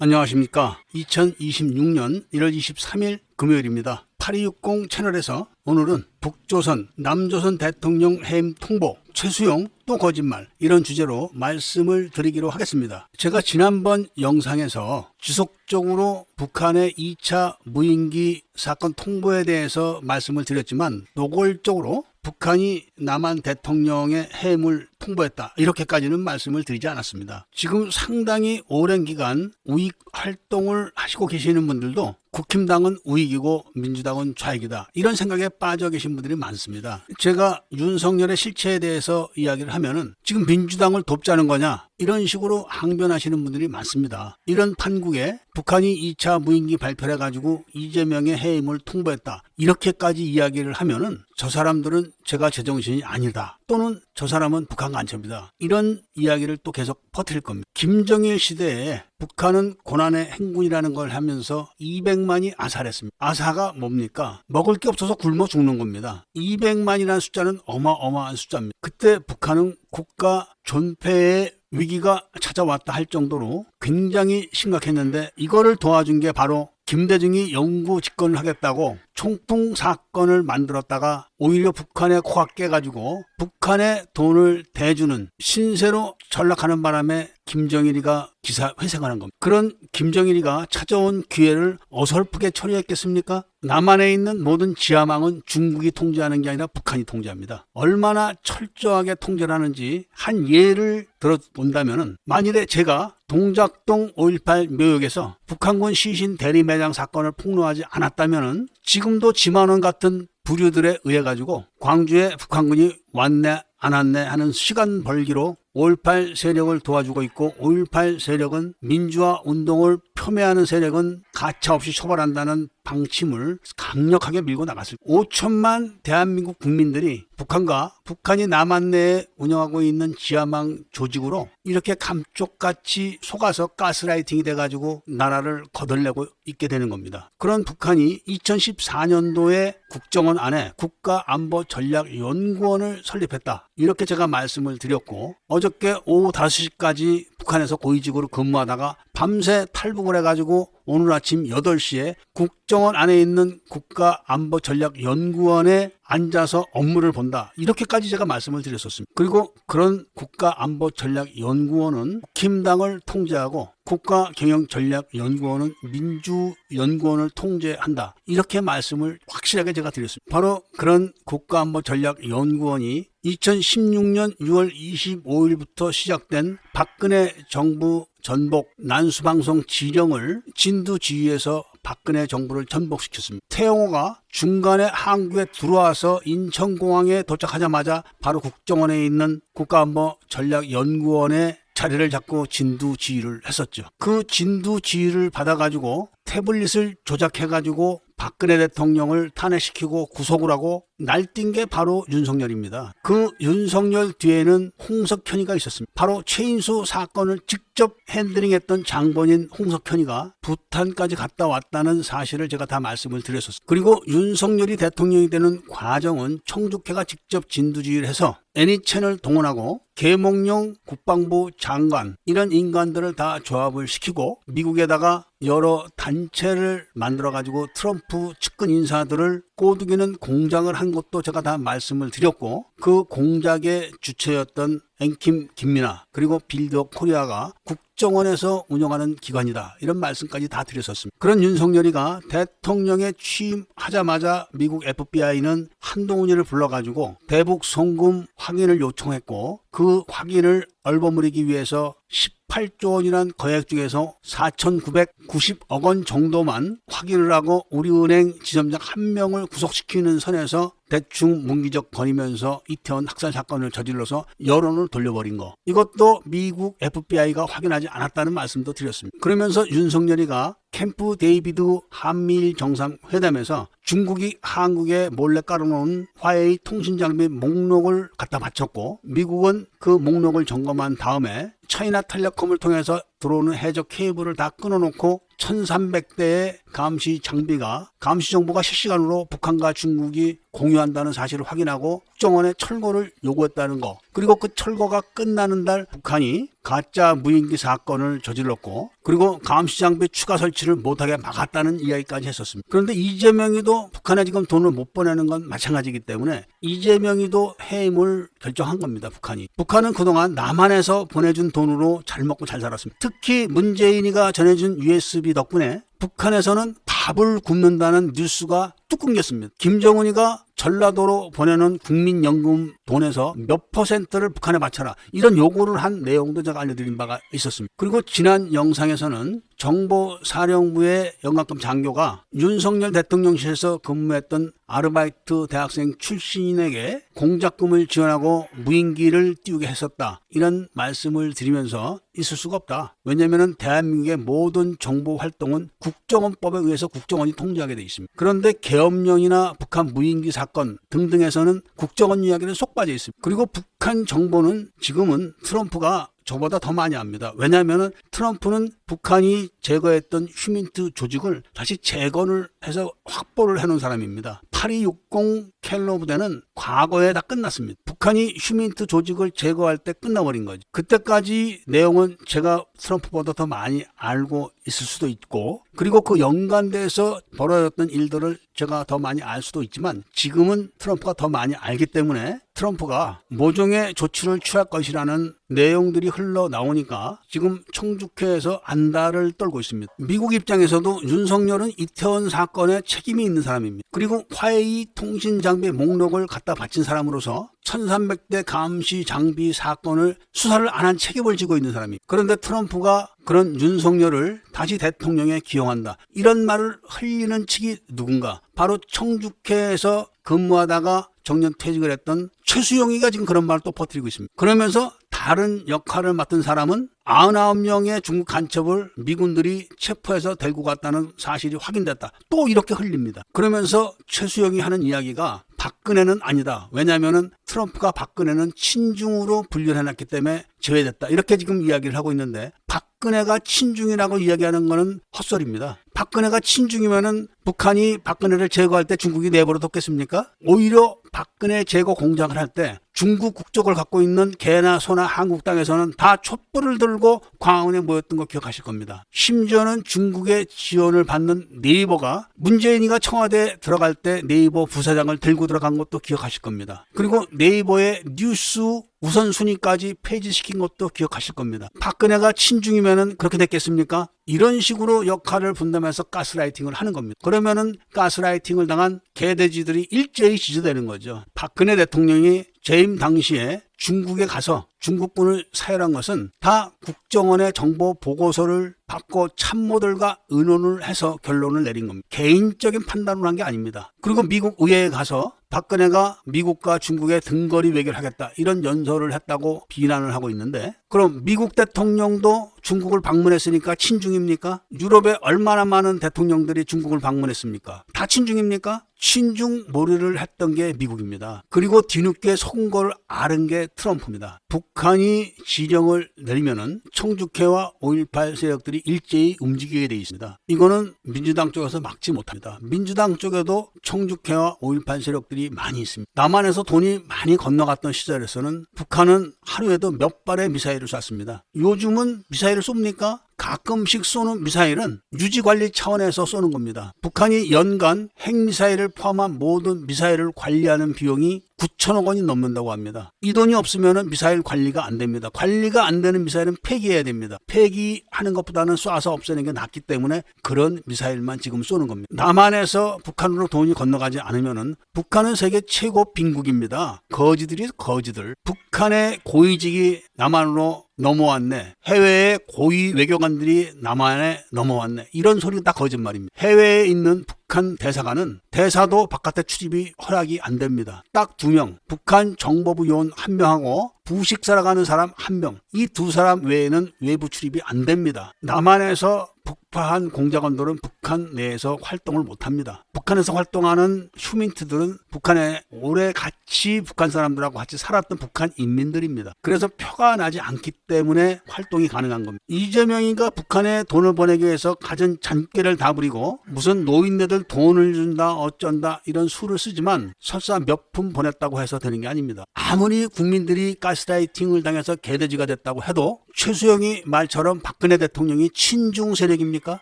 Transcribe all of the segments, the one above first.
안녕하십니까. 2026년 1월 23일 금요일입니다. 8260 채널에서 오늘은 북조선, 남조선 대통령 해임 통보, 최수용 또 거짓말, 이런 주제로 말씀을 드리기로 하겠습니다. 제가 지난번 영상에서 지속적으로 북한의 2차 무인기 사건 통보에 대해서 말씀을 드렸지만 노골적으로 북한이 남한 대통령의 해임을 통보했다, 이렇게까지는 말씀을 드리지 않았습니다. 지금 상당히 오랜 기간 우익 활동을 하시고 계시는 분들도 국힘당은 우익이고 민주당은 좌익이다, 이런 생각에 빠져 계신 분들이 많습니다. 제가 윤석열의 실체에 대해서 이야기를 하면은 지금 민주당을 돕자는 거냐, 이런 식으로 항변하시는 분들이 많습니다. 이런 판국에 북한이 2차 무인기 발표를 해가지고 이재명의 해임을 통보했다, 이렇게까지 이야기를 하면은 저 사람들은 제가 제정신이 아니다, 또는 저 사람은 북한 간첩이다, 이런 이야기를 또 계속 퍼뜨릴 겁니다. 김정일 시대에 북한은 고난의 행군이라는 걸 하면서 200만이 아사했습니다. 아사가 뭡니까? 먹을 게 없어서 굶어 죽는 겁니다. 200만이라는 숫자는 어마어마한 숫자입니다. 그때 북한은 국가 존폐의 위기가 찾아왔다 할 정도로 굉장히 심각했는데, 이거를 도와준 게 바로 김대중이 영구 집권을 하겠다고 총풍 사건을 만들었다가 오히려 북한의 코가 깨가지고 북한의 돈을 대주는 신세로 전락하는 바람에 김정일이가 기사 회생하는 겁니다. 그런 김정일이가 찾아온 기회를 어설프게 처리했겠습니까? 남한에 있는 모든 지하망은 중국이 통제하는 게 아니라 북한이 통제합니다. 얼마나 철저하게 통제를 하는지 한 예를 들어본다면, 만일에 제가 동작동 5.18 묘역에서 북한군 시신 대리 매장 사건을 폭로하지 않았다면 지금도 지만원 같은 부류들에 의해 가지고 광주에 북한군이 왔네 안 왔네 하는 시간 벌기로 5.18 세력을 도와주고 있고, 5.18 세력은 민주화 운동을 폄훼하는 세력은 가차없이 처벌한다는 방침을 강력하게 밀고 나갔을 거예요. 5천만 대한민국 국민들이 북한과 북한이 남한 내에 운영하고 있는 지하망 조직으로 이렇게 감쪽같이 속아서 가스라이팅이 돼가지고 나라를 거덜내고 있게 되는 겁니다. 그런 북한이 2014년도에 국정원 안에 국가안보전략연구원을 설립했다, 이렇게 제가 말씀을 드렸고, 어저께 오후 5시까지 북한에서 고위직으로 근무하다가 밤새 탈북을 해가지고 오늘 아침 8시에 국정원 안에 있는 국가안보전략연구원에 앉아서 업무를 본다, 이렇게까지 제가 말씀을 드렸었습니다. 그리고 그런 국가안보전략연구원은 국힘당을 통제하고 국가경영전략연구원은 민주연구원을 통제한다, 이렇게 말씀을 확실하게 제가 드렸습니다. 바로 그런 국가안보전략연구원이 2016년 6월 25일부터 시작된 박근혜 정부 전복 난수방송 지령을 진두지휘해서 박근혜 정부를 전복시켰습니다. 태영호가 중간에 한국에 들어와서 인천공항에 도착하자마자 바로 국정원에 있는 국가안보전략연구원에 자리를 잡고 진두지휘를 했었죠. 그 진두지휘를 받아가지고 태블릿을 조작해가지고 박근혜 대통령을 탄핵시키고 구속을 하고 날뛴 게 바로 윤석열입니다. 그 윤석열 뒤에는 홍석현이가 있었습니다. 바로 최인수 사건을 직접 핸들링했던 장본인 홍석현이가 부탄까지 갔다 왔다는 사실을 제가 다 말씀을 드렸었습니다. 그리고 윤석열이 대통령이 되는 과정은 청주회가 직접 진두지휘를 해서 애니채널 동원하고 계몽룡 국방부 장관, 이런 인간들을 다 조합을 시키고 미국에다가 여러 단체를 만들어가지고 트럼프 측근 인사들을 꼬드기는 공작을 한 것도 제가 다 말씀을 드렸고, 그 공작의 주체였던 앵킴 김민아 그리고 빌더 코리아가 국정원에서 운영하는 기관이다, 이런 말씀까지 다 드렸었습니다. 그런 윤석열이가 대통령에 취임하자마자 미국 FBI는 한동훈이를 불러가지고 대북 송금 확인을 요청했고, 그 확인을 얼버무리기 위해서 18조 원이란 거액 중에서 4,990억 원 정도만 확인을 하고 우리은행 지점장 한 명을 구속시키는 선에서 대충 문기적 거리면서 이태원 학살 사건을 저질러서 여론을 돌려버린 거, 이것도 미국 FBI가 확인하지 않았다는 말씀도 드렸습니다. 그러면서 윤석열이가 캠프 데이비드 한미일 정상회담에서 중국이 한국에 몰래 깔아놓은 화웨이 통신장비 목록을 갖다 바쳤고, 미국은 그 목록을 점검한 다음에 차이나텔레콤을 통해서 들어오는 해적 케이블을 다 끊어놓고 1,300대의 감시 장비가 감시 정보가 실시간으로 북한과 중국이 공유한다는 사실을 확인하고 국정원에 철거를 요구했다는 거, 그리고 그 철거가 끝나는 날 북한이 가짜 무인기 사건을 저질렀고, 그리고 감시 장비 추가 설치를 못하게 막았다는 이야기까지 했었습니다. 그런데 이재명이도 북한에 지금 돈을 못 보내는 건 마찬가지이기 때문에 이재명이도 해임을 결정한 겁니다. 북한은 그동안 남한에서 보내준 돈으로 잘 먹고 잘 살았습니다. 특히 문재인이가 전해준 USB 덕분에 북한에서는 밥을 굶는다는 뉴스가 뚝 끊겼습니다. 김정은이가 전라도로 보내는 국민연금 돈에서 몇 퍼센트를 북한에 바쳐라, 이런 요구를 한 내용도 제가 알려드린 바가 있었습니다. 그리고 지난 영상에서는 정보사령부의 영감급 장교가 윤석열 대통령실에서 근무했던 아르바이트 대학생 출신에게 공작금을 지원하고 무인기를 띄우게 했었다, 이런 말씀을 드리면서 있을 수가 없다. 왜냐하면 대한민국의 모든 정보 활동은 국정원법에 의해서 국정원이 통제하게 돼 있습니다. 그런데 계엄령이나 북한 무인기 사건 등등에서는 국정원 이야기는 쏙 빠져 있습니다. 그리고 북한 정보는 지금은 트럼프가 저보다 더 많이 압니다. 왜냐하면 트럼프는 북한이 제거했던 휴민트 조직을 다시 재건을 해서 확보를 해놓은 사람입니다. 8260 켈러 부대는 과거에 다 끝났습니다. 북한이 휴민트 조직을 제거할 때 끝나버린 거죠. 그때까지 내용은 제가 트럼프보다 더 많이 알고 있을 수도 있고, 그리고 그 연관돼서 벌어졌던 일들을 제가 더 많이 알 수도 있지만, 지금은 트럼프가 더 많이 알기 때문에 트럼프가 모종의 조치를 취할 것이라는 내용들이 흘러나오니까 지금 청주회에서 안달을 떨고 있습니다. 미국 입장에서도 윤석열은 이태원 사건에 책임이 있는 사람입니다. 그리고 화웨이 통신 장비 목록을 갖다 바친 사람으로서 1300대 감시 장비 사건을 수사를 안 한 책임을 지고 있는 사람입니다. 그런데 트럼프가 그런 윤석열을 다시 대통령에 기용한다, 이런 말을 흘리는 측이 누군가? 바로 청주회에서 근무하다가 정년 퇴직을 했던 최수용이가 지금 그런 말을 또 퍼뜨리고 있습니다. 그러면서 다른 역할을 맡은 사람은 99명의 중국 간첩을 미군들이 체포해서 데리고 갔다는 사실이 확인됐다, 또 이렇게 흘립니다. 그러면서 최수용이 하는 이야기가 박근혜는 아니다. 왜냐하면 트럼프가 박근혜는 친중으로 분류를 해놨기 때문에 제외됐다, 이렇게 지금 이야기를 하고 있는데, 박근혜가 친중이라고 이야기하는 것은 헛소리입니다. 박근혜가 친중이면은 북한이 박근혜를 제거할 때 중국이 내버려 뒀겠습니까? 오히려 박근혜 제거 공작을 할 때 중국 국적을 갖고 있는 개나 소나 한국 땅에서는 다 촛불을 들고 광화문에 모였던 거 기억하실 겁니다. 심지어는 중국의 지원을 받는 네이버가 문재인이가 청와대에 들어갈 때 네이버 부사장을 들고 들어간 것도 기억하실 겁니다. 그리고 네이버의 뉴스 우선순위까지 폐지시킨 것도 기억하실 겁니다. 박근혜가 친중이면은 그렇게 됐겠습니까? 이런 식으로 역할을 분담해서 가스라이팅을 하는 겁니다. 그러면은 가스라이팅을 당한 개돼지들이 일제히 지지되는 거죠. 박근혜 대통령이 재임 당시에 중국에 가서 중국군을 사열한 것은 다 국정원의 정보 보고서를 받고 참모들과 의논을 해서 결론을 내린 겁니다. 개인적인 판단을 한 게 아닙니다. 그리고 미국 의회에 가서 박근혜가 미국과 중국의 등거리 외교를 하겠다, 이런 연설을 했다고 비난을 하고 있는데, 그럼 미국 대통령도 중국을 방문했으니까 친중입니까? 유럽에 얼마나 많은 대통령들이 중국을 방문했습니까? 다 친중입니까? 친중 몰이를 했던 게 미국입니다. 그리고 뒤늦게 속은 걸 아는 게 트럼프입니다. 북한이 지령을 내리면은 청주회와 5.18 세력들이 일제히 움직이게 돼 있습니다. 이거는 민주당 쪽에서 막지 못합니다. 민주당 쪽에도 청주회와 5.18 세력들이 많이 있습니다. 남한에서 돈이 많이 건너갔던 시절에서는 북한은 하루에도 몇 발의 미사일을 쐈습니다. 요즘은 미사일을 쏩니까? 가끔씩 쏘는 미사일은 유지관리 차원에서 쏘는 겁니다. 북한이 연간 핵미사일을 포함한 모든 미사일을 관리하는 비용이 9천억 원이 넘는다고 합니다. 이 돈이 없으면 미사일 관리가 안 됩니다. 관리가 안 되는 미사일은 폐기해야 됩니다. 폐기하는 것보다는 쏴서 없애는 게 낫기 때문에 그런 미사일만 지금 쏘는 겁니다. 남한에서 북한으로 돈이 건너가지 않으면 북한은 세계 최고 빈국입니다. 거지들이 거지들. 북한의 고위직이 남한으로 넘어왔네. 해외의 고위 외교관들이 남한에 넘어왔네. 이런 소리가 다 거짓말입니다. 해외에 있는 북한 대사관은 대사도 바깥에 출입이 허락이 안 됩니다. 딱 2명, 북한 정보부 요원 1명하고 부식 살아가는 사람 1명, 이 2사람 외에는 외부 출입이 안 됩니다. 남한에서 북파한 공작원들은 북한 내에서 활동을 못합니다. 북한에서 활동하는 휴민트들은 북한에 오래 같이 북한 사람들하고 같이 살았던 북한 인민들입니다. 그래서 표가 나지 않기 때문에 활동이 가능한 겁니다. 이재명이가 북한에 돈을 보내기 위해서 가진 잔꾀를 다 부리고 무슨 노인네들 돈을 준다 어쩐다 이런 수를 쓰지만 설사 몇 푼 보냈다고 해서 되는 게 아닙니다. 아무리 국민들이 가스라이팅을 당해서 개돼지가 됐다고 해도 최수영이 말처럼 박근혜 대통령이 친중 세력입니까?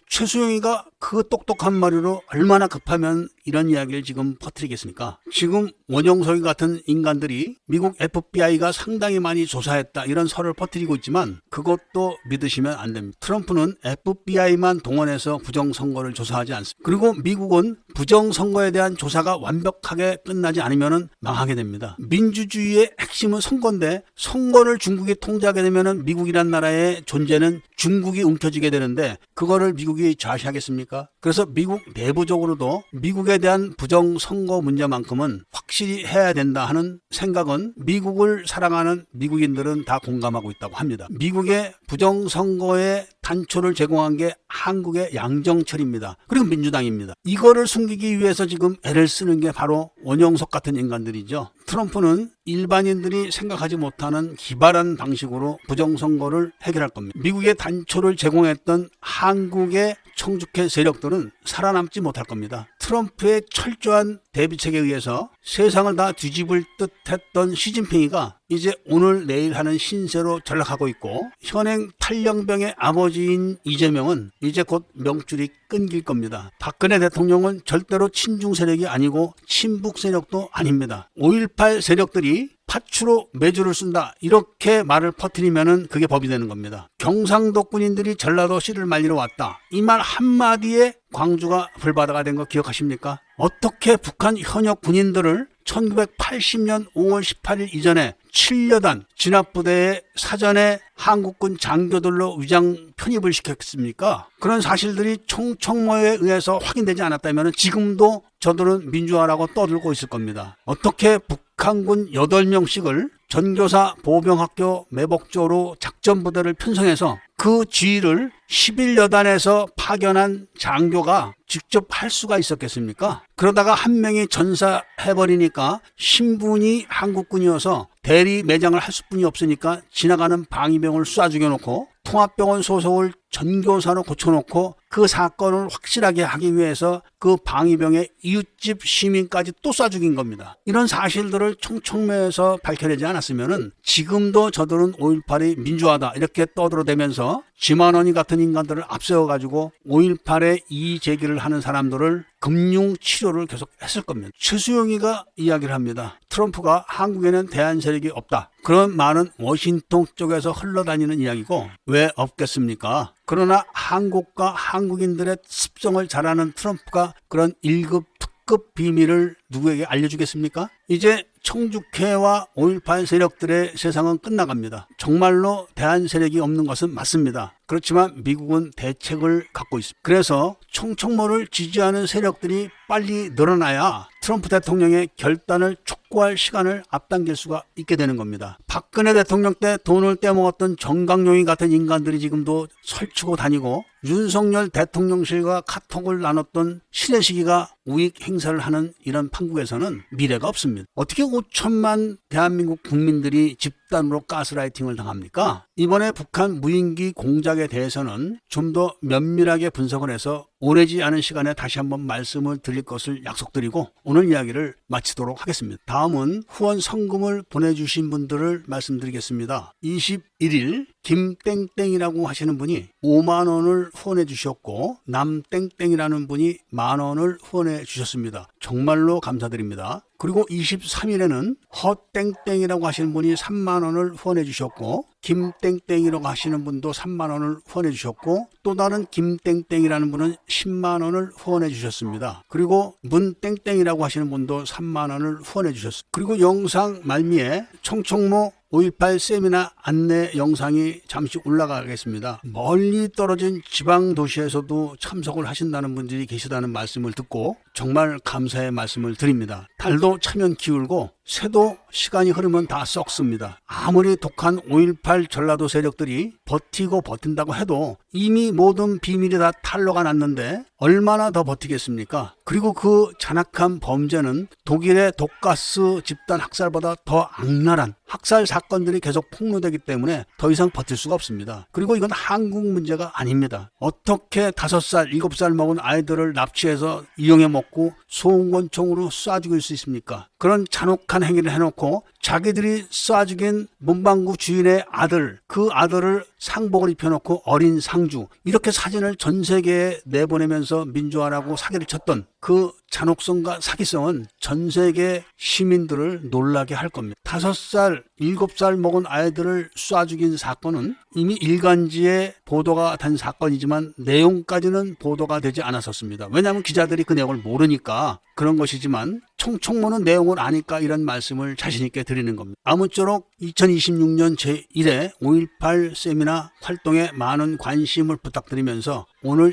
최수영이가 그 똑똑한 머리로 얼마나 급하면 이런 이야기를 지금 퍼뜨리겠습니까? 지금 원영석이 같은 인간들이 미국 FBI가 상당히 많이 조사했다 이런 설을 퍼뜨리고 있지만 그것도 믿으시면 안 됩니다. 트럼프는 FBI만 동원해서 부정선거를 조사하지 않습니다. 그리고 미국은 부정선거에 대한 조사가 완벽하게 끝나지 않으면 망하게 됩니다. 민주주의의 핵심은 선거인데 선거를 중국이 통제하게 되면 미국이란 나라의 존재는 중국이 움켜쥐게 되는데 그거를 미국이 좌시하겠습니까? 그래서 미국 내부적으로도 미국에 대한 부정선거 문제만큼은 확실히 해야 된다 하는 생각은 미국을 사랑하는 미국인들은 다 공감하고 있다고 합니다. 미국의 부정선거에 단초를 제공한 게 한국의 양정철입니다. 그리고 민주당입니다. 이거를 숨기기 위해서 지금 애를 쓰는 게 바로 원영석 같은 인간들이죠. 트럼프는 일반인들이 생각하지 못하는 기발한 방식으로 부정선거를 해결할 겁니다. 미국의 단초를 제공했던 한국의 청주케 세력들은 살아남지 못할 겁니다. 트럼프의 철저한 대비책에 의해서 세상을 다 뒤집을 듯 했던 시진핑이가 이제 오늘 내일 하는 신세로 전락하고 있고 현행 탈영병의 아버지인 이재명은 이제 곧 명줄이 끊길 겁니다. 박근혜 대통령은 절대로 친중 세력이 아니고 친북 세력도 아닙니다. 5.18 세력들이 파추로 매주를 쓴다 이렇게 말을 퍼뜨리면은 그게 법이 되는 겁니다. 경상도 군인들이 전라도 씨를 말리러 왔다 이 말 한마디에 광주가 불바다가 된 거 기억하십니까? 어떻게 북한 현역 군인들을 1980년 5월 18일 이전에 7여단 진압부대의 사전에 한국군 장교들로 위장 편입을 시켰습니까? 그런 사실들이 총청모에 의해서 확인되지 않았다면 지금도 저들은 민주화라고 떠들고 있을 겁니다. 어떻게 북한군 8명씩을 전교사 보병학교 매복조로 작전부대를 편성해서 그 지휘를 11여단에서 파견한 장교가 직접 할 수가 있었겠습니까? 그러다가 한 명이 전사해버리니까 신분이 한국군이어서 대리 매장을 할 수뿐이 없으니까 지나가는 방위병을 쏴 죽여놓고 통합병원 소속을 전교사로 고쳐놓고 그 사건을 확실하게 하기 위해서 그 방위병의 이웃집 시민까지 또 쏴 죽인 겁니다. 이런 사실들을 총청매에서 밝혀내지 않았으면 지금도 저들은 5.18이 민주화다 이렇게 떠들어대면서 지만원이 같은 인간들을 앞세워가지고 5.18에 이의 제기를 하는 사람들을 금융 치료를 계속 했을 겁니다. 최수영이가 이야기를 합니다. 트럼프가 한국에는 대한 세력이 없다. 그런 말은 워싱턴 쪽에서 흘러다니는 이야기고 왜 없겠습니까? 그러나 한국과 한국인들의 습성을 잘 아는 트럼프가 그런 1급 특급 비밀을 누구에게 알려주겠습니까? 이제 청주케와 5.18 세력들의 세상은 끝나갑니다. 정말로 대한 세력이 없는 것은 맞습니다. 그렇지만 미국은 대책을 갖고 있습니다. 그래서 총청모를 지지하는 세력들이 빨리 늘어나야 트럼프 대통령의 결단을 촉구할 시간을 앞당길 수가 있게 되는 겁니다. 박근혜 대통령 때 돈을 떼먹었던 정강용이 같은 인간들이 지금도 설치고 다니고 윤석열 대통령실과 카톡을 나눴던 신혜식이가 우익 행사를 하는 이런 판국에서는 미래가 없습니다. 어떻게 5천만 대한민국 국민들이 집단으로 가스라이팅을 당합니까? 이번에 북한 무인기 공작에 대해서는 좀 더 면밀하게 분석을 해서 오래지 않은 시간에 다시 한번 말씀을 드릴 것을 약속드리고 오늘 이야기를 마치도록 하겠습니다. 다음은 후원 성금을 보내주신 분들을 말씀드리겠습니다. 21일 김땡땡이라고 하시는 분이 5만 원을 후원해 주셨고 남땡땡이라는 분이 만 원을 후원해 주셨습니다. 정말로 감사드립니다. 그리고 23일에는 허땡땡이라고 하시는 분이 3만 원을 후원해 주셨고 김땡땡이라고 하시는 분도 3만 원을 후원해 주셨고 또 다른 김땡땡이라는 분은 10만 원을 후원해 주셨습니다. 그리고 문땡땡이라고 하시는 분도 3만 원을 후원해 주셨습니다. 그리고 영상 말미에 총총모 5.18 세미나 안내 영상이 잠시 올라가겠습니다. 멀리 떨어진 지방 도시에서도 참석을 하신다는 분들이 계시다는 말씀을 듣고 정말 감사의 말씀을 드립니다. 달도 차면 기울고 새도 시간이 흐르면 다 썩습니다. 아무리 독한 5.18 전라도 세력들이 버티고 버틴다고 해도 이미 모든 비밀이 다 탄로가 났는데 얼마나 더 버티겠습니까? 그리고 그 잔악한 범죄는 독일의 독가스 집단 학살보다 더 악랄한 학살 사건들이 계속 폭로되기 때문에 더 이상 버틸 수가 없습니다. 그리고 이건 한국 문제가 아닙니다. 어떻게 5살, 7살 먹은 아이들을 납치해서 이용해 먹고 소음권총으로 쏴 죽일 수 있습니까? 그런 잔혹한 행위를 해놓고 자기들이 쏴 죽인 문방구 주인의 아들, 그 아들을 상복을 입혀놓고 어린 상주, 이렇게 사진을 전 세계에 내보내면서 민주화라고 사기를 쳤던 그 잔혹성과 사기성은 전 세계 시민들을 놀라게 할 겁니다. 5살, 7살 먹은 아이들을 쏴 죽인 사건은 이미 일간지에 보도가 된 사건이지만 내용까지는 보도가 되지 않았었습니다. 왜냐하면 기자들이 그 내용을 모르니까 그런 것이지만 총총모는 내용을 아니까 이런 말씀을 자신 있게 드리는 겁니다. 아무쪼록 2026년 제1회 5.18 세미나 활동에 많은 관심을 부탁드리면서 오늘